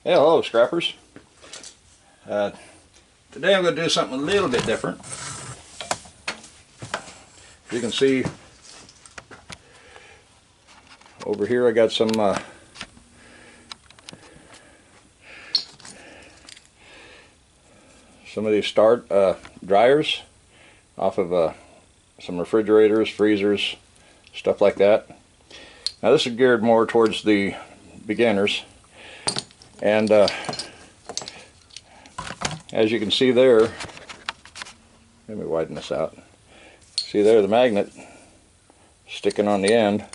Hey, hello, scrappers. Today I'm going to do something a little bit different. You can see over here I got some of these start dryers off of some refrigerators, freezers, stuff like that. Now this is geared more towards the beginners, and as you can see there, let me widen this out. See there, the magnet sticking on the end.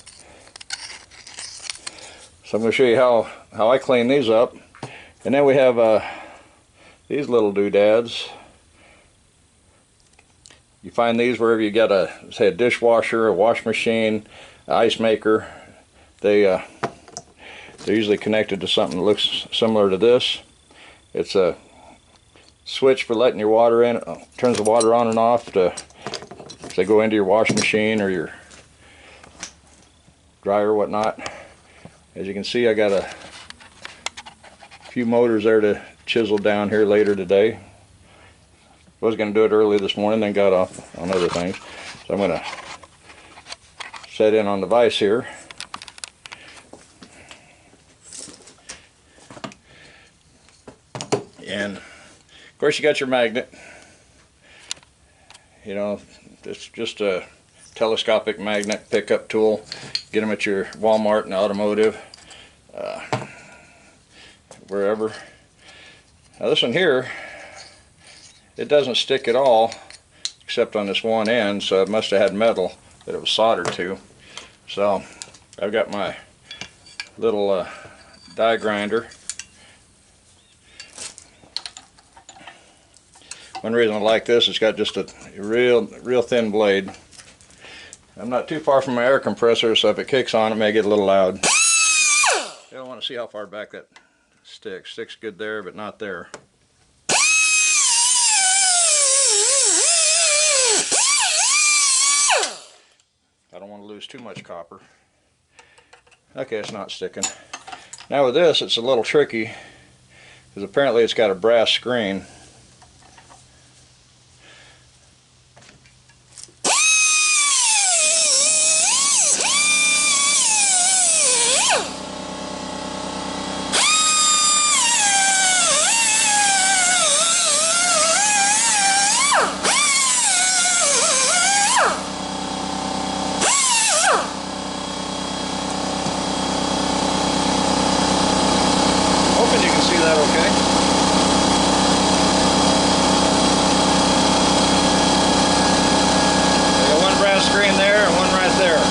So I'm going to show you how I clean these up. And then we have these little doodads. You find these wherever you get say a dishwasher, a wash machine, an ice maker. They're usually connected to something that looks similar to this. It's a switch for letting your water in. It turns the water on and off to, if they go into your wash machine or your dryer or whatnot. As you can see, I got a few motors there to chisel down here later today. I was going to do it early this morning, then got off on other things. So I'm going to set in on the vise here. And of course you got your magnet. You know, it's just a telescopic magnet pickup tool. Get them at your Walmart and automotive, wherever. Now this one here, it doesn't stick at all except on this one end, so it must have had metal that it was soldered to. So I've got my little die grinder. One reason I like this, it's got just a real thin blade. I'm not too far from my air compressor, so if it kicks on, it may get a little loud. You don't want to see how far back that sticks. Sticks good there, but not there. I don't want to lose too much copper. Okay, it's not sticking. Now with this, it's a little tricky, because apparently it's got a brass screen. Hoping you can see that okay. I got one brass screen there and one right there.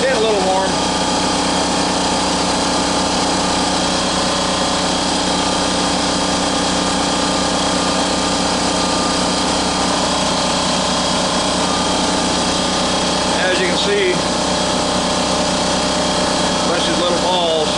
A little warm. As you can see, a bunch of little balls.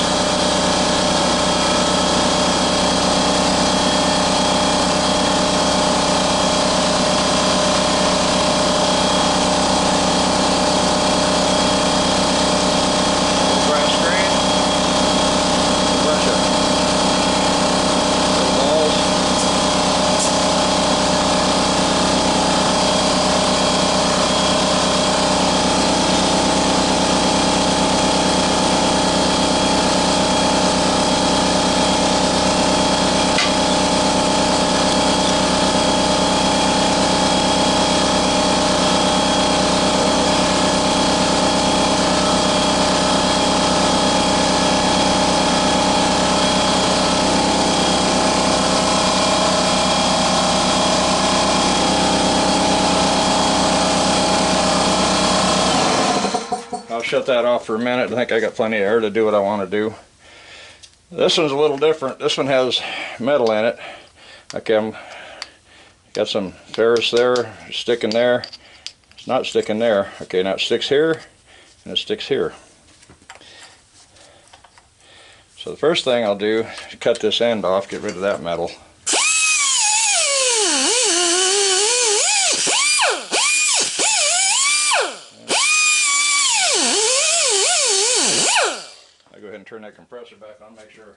I'll shut that off for a minute. I think I got plenty of air to do what I want to do. This one's a little different. This one has metal in it. Okay, got some ferrous there, sticking there. not sticking there. Okay, now it sticks here, and it sticks here. So the first thing I'll do is cut this end off, get rid of that metal. I'll go ahead and turn that compressor back on, make sure.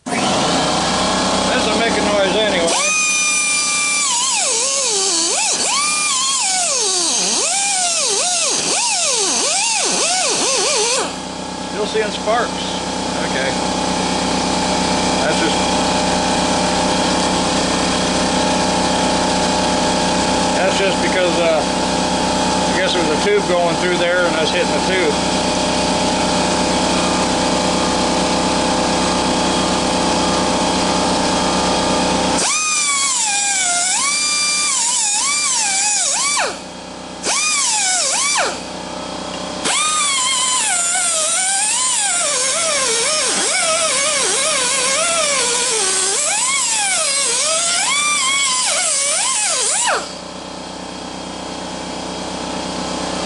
This will make a noise anyway. Still seeing sparks. Okay. That's just because I guess there was a tube going through there and I was hitting the tube.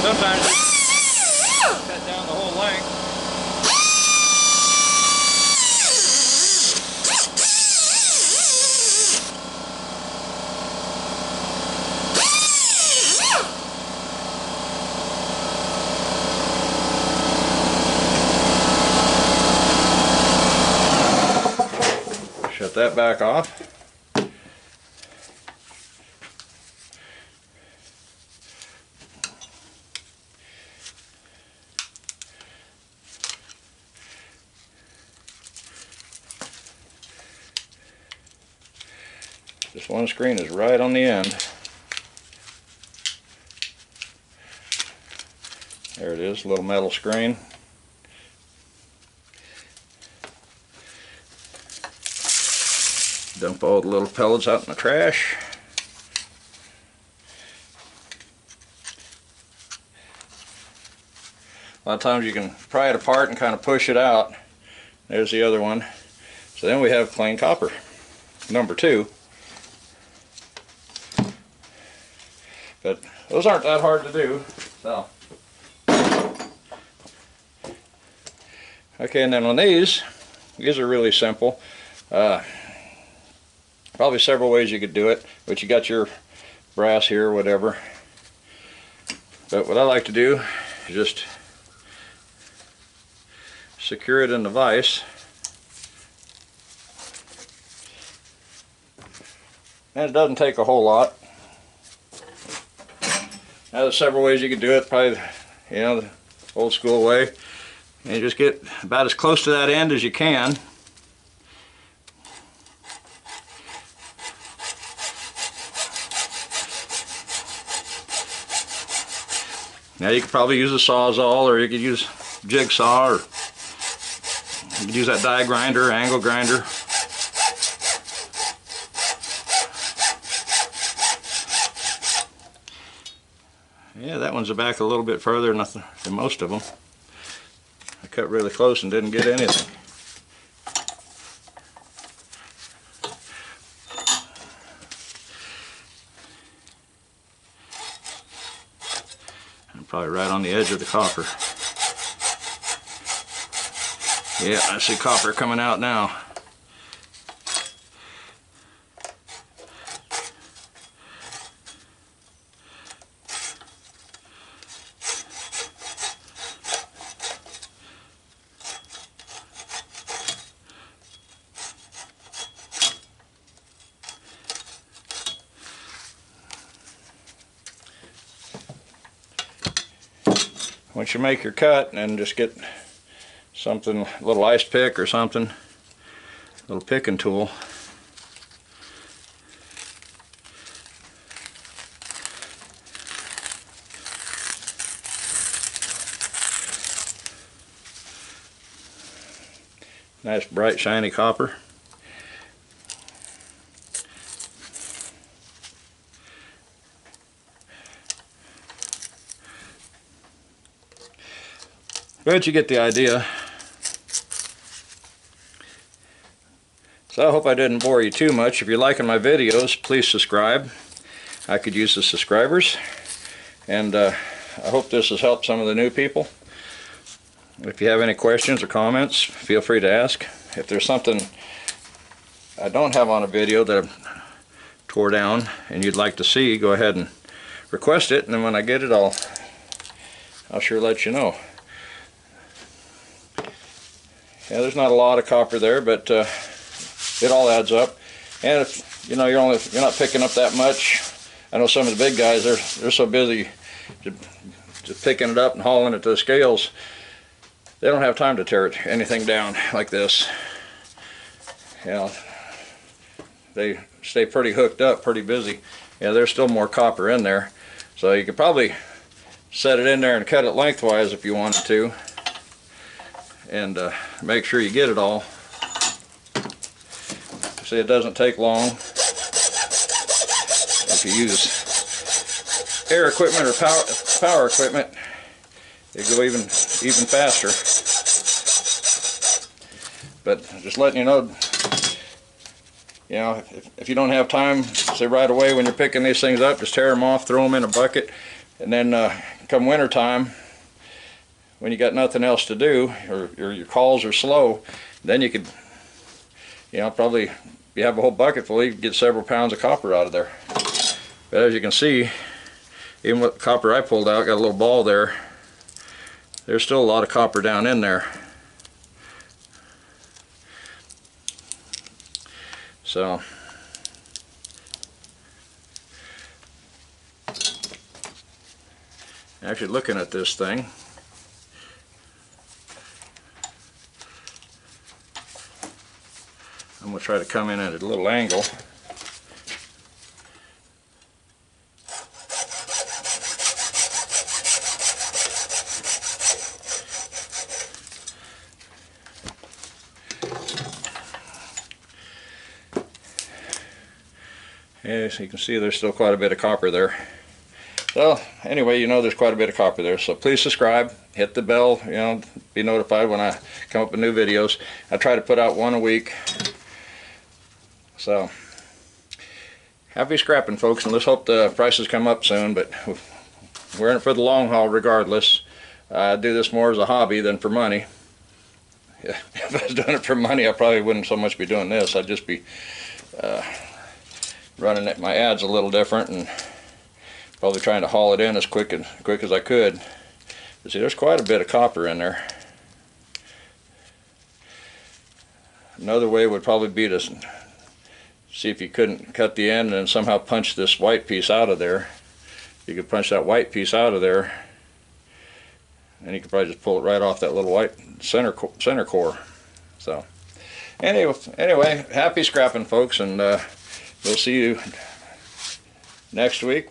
Sometimes you cut down the whole length. Shut that back off. This one screen is right on the end. There it is, little metal screen. Dump all the little pellets out in the trash. A lot of times you can pry it apart and kind of push it out. There's the other one. So then we have plain copper, number 2. But those aren't that hard to do. So. Okay, and then on these are really simple. Probably several ways you could do it, but you got your brass here or whatever. But what I like to do is just secure it in the vise. And it doesn't take a whole lot. Now there's several ways you could do it, probably, you know, the old school way. And you just get about as close to that end as you can. Now you could probably use a Sawzall, or you could use jigsaw, or you could use that die grinder, angle grinder. Yeah, that one's back a little bit further than most of them. I cut really close and didn't get anything. I'm probably right on the edge of the copper. Yeah, I see copper coming out now. Once you make your cut, and just get something, a little ice pick or something, a little picking tool. Nice bright shiny copper. But you get the idea. So I hope I didn't bore you too much. If you're liking my videos, please subscribe. I could use the subscribers. And I hope this has helped some of the new people. If you have any questions or comments, feel free to ask. If there's something I don't have on a video that I tore down and you'd like to see, go ahead and request it, and then when I get it, I'll sure let you know. Yeah, there's not a lot of copper there, but it all adds up. And if you know you're not picking up that much, I know some of the big guys, they're so busy just picking it up and hauling it to the scales, they don't have time to tear anything down like this. You know, they stay pretty hooked up, pretty busy. Yeah, there's still more copper in there, so you could probably set it in there and cut it lengthwise if you wanted to, and make sure you get it all. See, it doesn't take long if you use air equipment or power equipment. It go even faster. But just letting you know, if you don't have time, say right away when you're picking these things up, just tear them off, throw them in a bucket, and then come winter time, when you got nothing else to do, or your calls are slow, then you could, probably, if you have a whole bucket full, you could get several pounds of copper out of there. But as you can see, even with the copper I pulled out, got a little ball there, there's still a lot of copper down in there. So actually looking at this thing, I'm going to try to come in at a little angle. As you can see, there's still quite a bit of copper there. So anyway, there's quite a bit of copper there. So please subscribe, hit the bell, be notified when I come up with new videos. I try to put out one a week. So happy scrapping, folks, and let's hope the prices come up soon, but we're in it for the long haul regardless. I do this more as a hobby than for money. If I was doing it for money, I probably wouldn't so much be doing this. I'd just be running my ads a little different and probably trying to haul it in as quick as I could. But see, there's quite a bit of copper in there. Another way would probably be to see if you couldn't cut the end and then somehow punch this white piece out of there. You could punch that white piece out of there, and you could probably just pull it right off that little white center core. So anyway, happy scrapping, folks, and we'll see you next week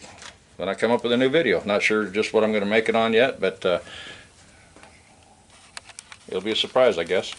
when I come up with a new video. Not sure just what I'm going to make it on yet, but it'll be a surprise, I guess.